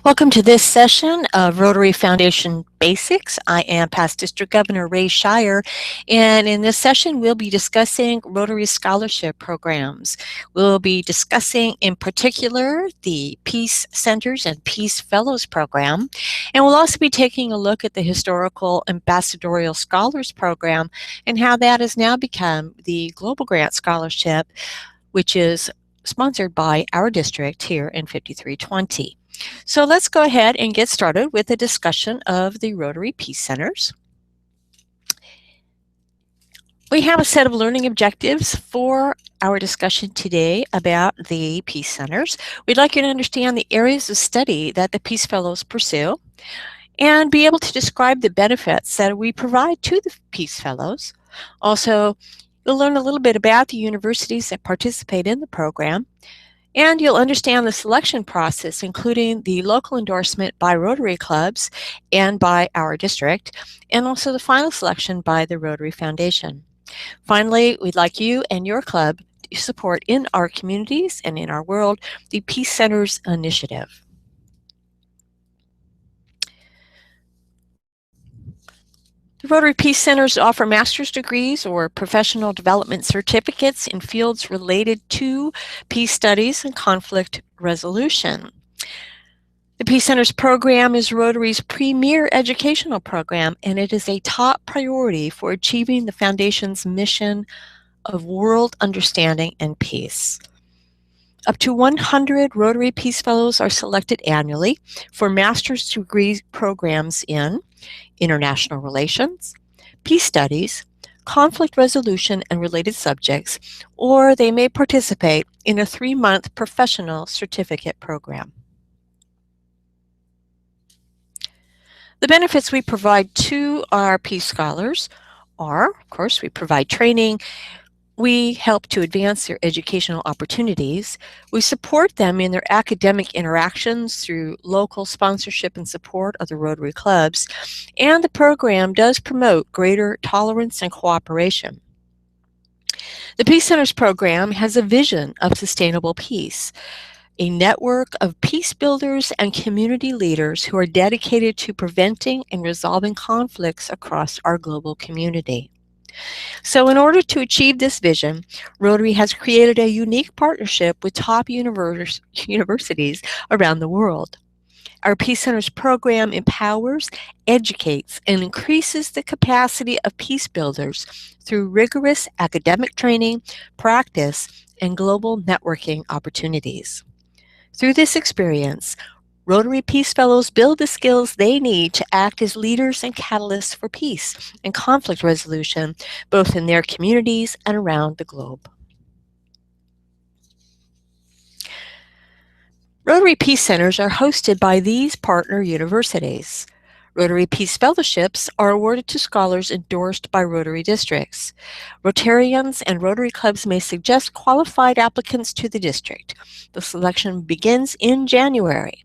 Welcome to this session of Rotary Foundation Basics. I am past District Governor Ray Shire, and in this session we'll be discussing Rotary Scholarship Programs. We'll be discussing in particular the Peace Centers and Peace Fellows Program, and we'll also be taking a look at the Historical Ambassadorial Scholars Program and how that has now become the Global Grant Scholarship, which is sponsored by our district here in 5320. So let's go ahead and get started with a discussion of the Rotary Peace Centers. We have a set of learning objectives for our discussion today about the Peace Centers. We'd like you to understand the areas of study that the Peace Fellows pursue and be able to describe the benefits that we provide to the Peace Fellows. Also, you'll learn a little bit about the universities that participate in the program, and you'll understand the selection process, including the local endorsement by Rotary clubs and by our district, and also the final selection by the Rotary Foundation. Finally, we'd like you and your club to support in our communities and in our world the Peace Centers Initiative. The Rotary Peace Centers offer master's degrees or professional development certificates in fields related to peace studies and conflict resolution. The Peace Centers program is Rotary's premier educational program, and it is a top priority for achieving the Foundation's mission of world understanding and peace. Up to 100 Rotary Peace Fellows are selected annually for master's degree programs in international relations, peace studies, conflict resolution and related subjects, or they may participate in a 3-month professional certificate program. The benefits we provide to our Peace Scholars are, of course, we provide training, we help to advance their educational opportunities. We support them in their academic interactions through local sponsorship and support of the Rotary clubs. And the program does promote greater tolerance and cooperation. The Peace Centers program has a vision of sustainable peace, a network of peace builders and community leaders who are dedicated to preventing and resolving conflicts across our global community. So in order to achieve this vision, Rotary has created a unique partnership with top universities around the world. Our Peace Centers program empowers, educates, and increases the capacity of peace builders through rigorous academic training, practice, and global networking opportunities. Through this experience, Rotary Peace Fellows build the skills they need to act as leaders and catalysts for peace and conflict resolution, both in their communities and around the globe. Rotary Peace Centers are hosted by these partner universities. Rotary Peace Fellowships are awarded to scholars endorsed by Rotary districts. Rotarians and Rotary clubs may suggest qualified applicants to the district. The selection begins in January.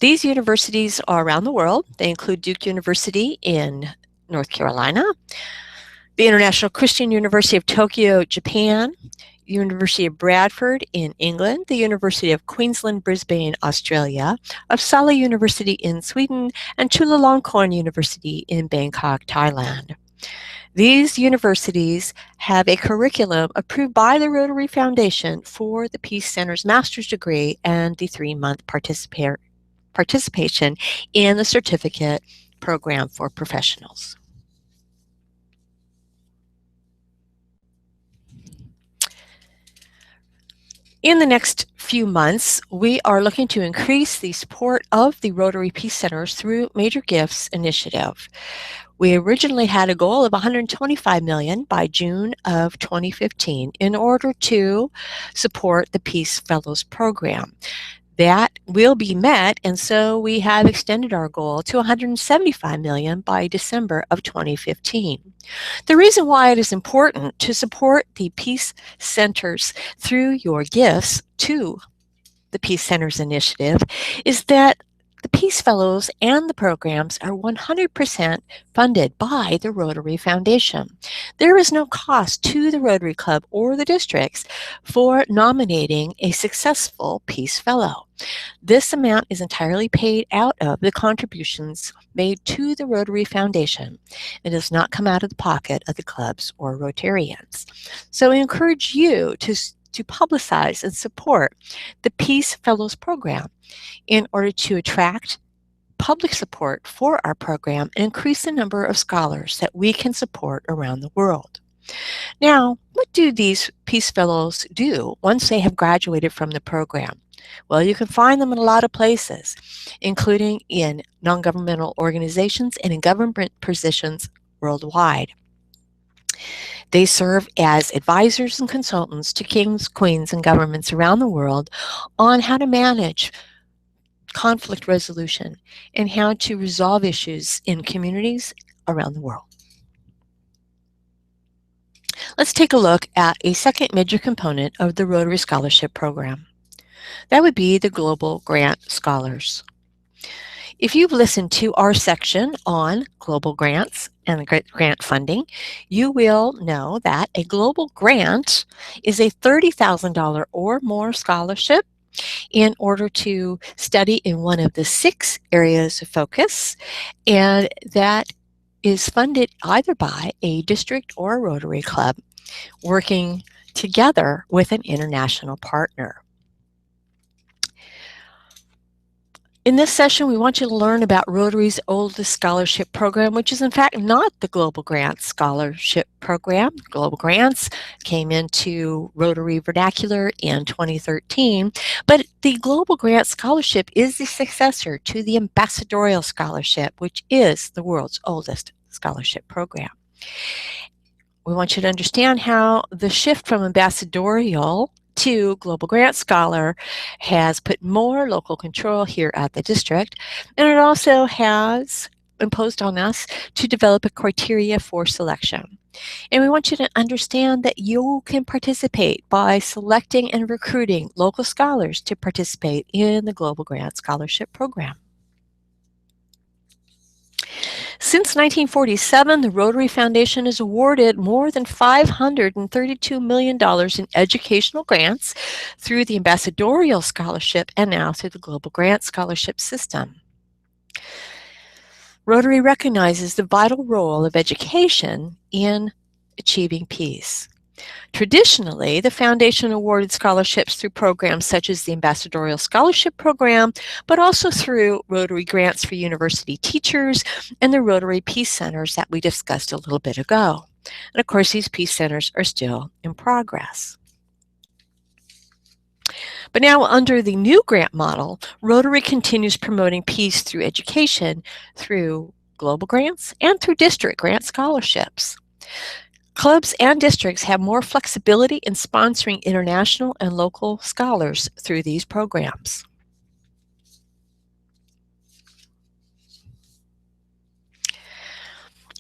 These universities are around the world. They include Duke University in North Carolina, the International Christian University of Tokyo, Japan, University of Bradford in England, the University of Queensland, Brisbane, Australia, Uppsala University in Sweden, and Chulalongkorn University in Bangkok, Thailand. These universities have a curriculum approved by the Rotary Foundation for the Peace Center's master's degree and the 3-month participation in the certificate program for professionals. In the next few months, we are looking to increase the support of the Rotary Peace Centers through Major Gifts Initiative. We originally had a goal of $125 million by June of 2015 in order to support the Peace Fellows program. That will be met, and so we have extended our goal to $175 million by December of 2015. The reason why it is important to support the Peace Centers through your gifts to the Peace Centers Initiative is that the Peace Fellows and the programs are 100% funded by the Rotary Foundation. There is no cost to the Rotary Club or the districts for nominating a successful Peace Fellow. This amount is entirely paid out of the contributions made to the Rotary Foundation. It does not come out of the pocket of the clubs or Rotarians. So we encourage you to publicize and support the Peace Fellows program in order to attract public support for our program and increase the number of scholars that we can support around the world. Now, what do these Peace Fellows do once they have graduated from the program? Well, you can find them in a lot of places, including in non-governmental organizations and in government positions worldwide. They serve as advisors and consultants to kings, queens, and governments around the world on how to manage conflict resolution and how to resolve issues in communities around the world. Let's take a look at a second major component of the Rotary Scholarship Program. That would be the Global Grant Scholars. If you've listened to our section on global grants and grant funding, you will know that a global grant is a $30,000 or more scholarship in order to study in one of the 6 areas of focus, and that is funded either by a district or a Rotary Club working together with an international partner. In this session, we want you to learn about Rotary's oldest scholarship program, which is in fact not the Global Grants Scholarship Program. Global Grants came into Rotary vernacular in 2013, but the Global Grant Scholarship is the successor to the Ambassadorial Scholarship, which is the world's oldest scholarship program. We want you to understand how the shift from ambassadorial to Global Grant Scholar has put more local control here at the district, and it also has imposed on us to develop a criteria for selection. And we want you to understand that you can participate by selecting and recruiting local scholars to participate in the Global Grant Scholarship Program. Since 1947, the Rotary Foundation has awarded more than $532 million in educational grants through the Ambassadorial Scholarship and now through the Global Grant Scholarship system. Rotary recognizes the vital role of education in achieving peace. Traditionally, the Foundation awarded scholarships through programs such as the Ambassadorial Scholarship Program, but also through Rotary Grants for University Teachers and the Rotary Peace Centers that we discussed a little bit ago. And of course, these peace centers are still in progress. But now, under the new grant model, Rotary continues promoting peace through education, through global grants, and through district grant scholarships. Clubs and districts have more flexibility in sponsoring international and local scholars through these programs.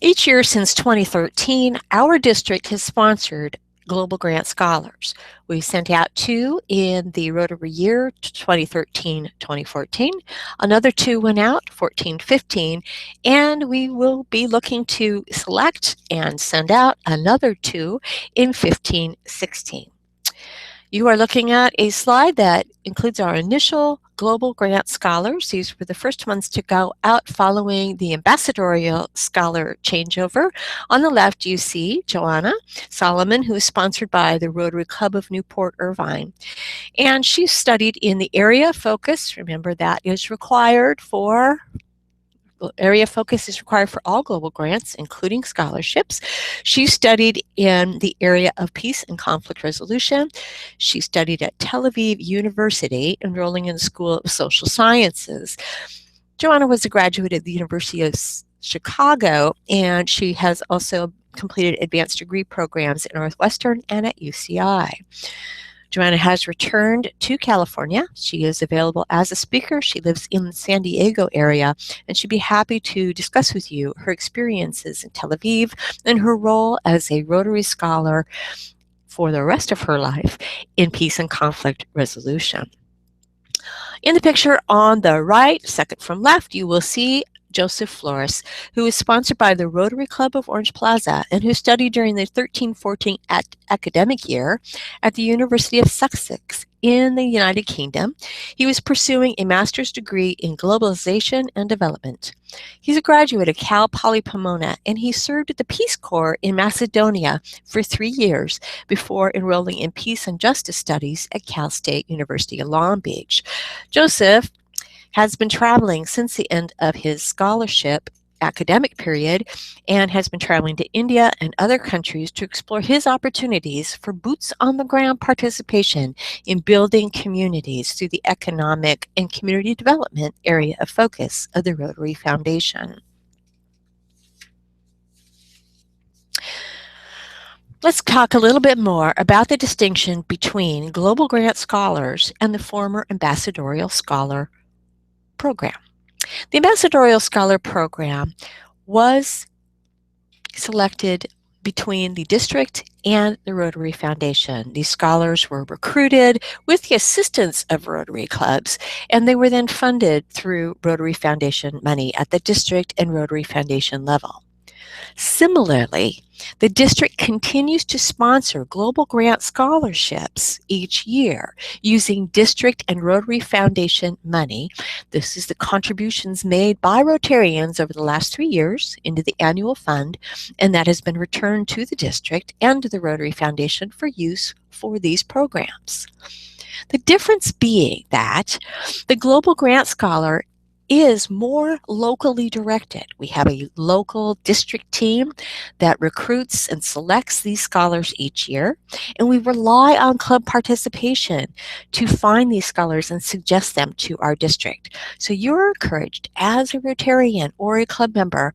Each year since 2013, our district has sponsored Global Grant Scholars. We sent out 2 in the Rotary year 2013-2014. Another 2 went out 14-15, and we will be looking to select and send out another 2 in 15-16. You are looking at a slide that includes our initial Global Grant Scholars. These were the first ones to go out following the Ambassadorial Scholar changeover. On the left, you see Joanna Solomon, who is sponsored by the Rotary Club of Newport Irvine. And she studied in the area of focus. Remember, that is required for area focus is required for all global grants, including scholarships. She studied in the area of peace and conflict resolution. She studied at Tel Aviv University, enrolling in the School of Social Sciences. Joanna was a graduate of the University of Chicago, and she has also completed advanced degree programs at Northwestern and at UCI. Joanna has returned to California. She is available as a speaker. She lives in the San Diego area, and she'd be happy to discuss with you her experiences in Tel Aviv and her role as a Rotary Scholar for the rest of her life in peace and conflict resolution. In the picture on the right, second from left, you will see Joseph Flores, who is sponsored by the Rotary Club of Orange Plaza and who studied during the 13-14 academic year at the University of Sussex in the United Kingdom. He was pursuing a master's degree in globalization and development. He's a graduate of Cal Poly Pomona, and he served at the Peace Corps in Macedonia for 3 years before enrolling in Peace and Justice Studies at Cal State University in Long Beach. Joseph has been traveling since the end of his scholarship academic period and has been traveling to India and other countries to explore his opportunities for boots on the ground participation in building communities through the economic and community development area of focus of the Rotary Foundation. Let's talk a little bit more about the distinction between Global Grant Scholars and the former Ambassadorial Scholar Program. The Ambassadorial Scholar Program was selected between the district and the Rotary Foundation. These scholars were recruited with the assistance of Rotary clubs, and they were then funded through Rotary Foundation money at the district and Rotary Foundation level. Similarly, the district continues to sponsor global grant scholarships each year using district and Rotary Foundation money. This is the contributions made by Rotarians over the last 3 years into the annual fund, and that has been returned to the district and to the Rotary Foundation for use for these programs. The difference being that the Global Grant Scholar is more locally directed. We have a local district team that recruits and selects these scholars each year, and we rely on club participation to find these scholars and suggest them to our district. So you're encouraged as a Rotarian or a club member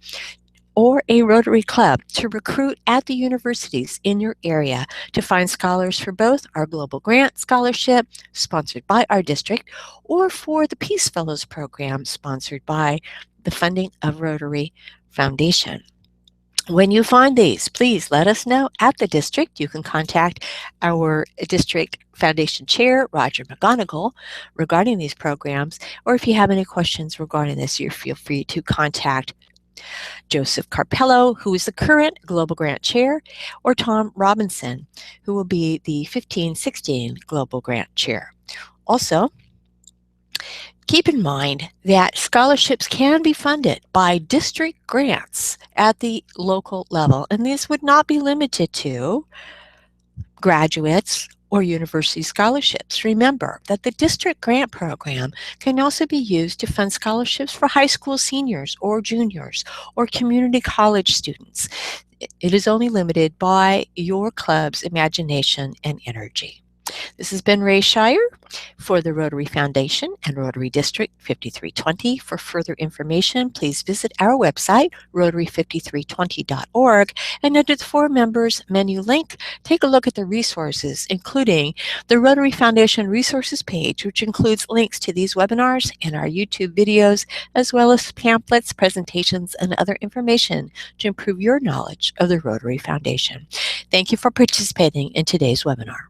or a Rotary Club to recruit at the universities in your area to find scholars for both our Global Grant Scholarship, sponsored by our district, or for the Peace Fellows Program, sponsored by the funding of Rotary Foundation. When you find these, please let us know at the district. You can contact our district foundation chair, Roger McGonigal, regarding these programs, or if you have any questions regarding this, you feel free to contact Joseph Carpello, who is the current Global Grant Chair, or Tom Robinson, who will be the 15-16 Global Grant Chair. Also, keep in mind that scholarships can be funded by district grants at the local level, and these would not be limited to graduates or university scholarships. Remember that the district grant program can also be used to fund scholarships for high school seniors or juniors or community college students. It is only limited by your club's imagination and energy. This has been Ray Shire for the Rotary Foundation and Rotary District 5320. For further information, please visit our website, rotary5320.org, and under the For Members menu link, take a look at the resources, including the Rotary Foundation resources page, which includes links to these webinars and our YouTube videos, as well as pamphlets, presentations, and other information to improve your knowledge of the Rotary Foundation. Thank you for participating in today's webinar.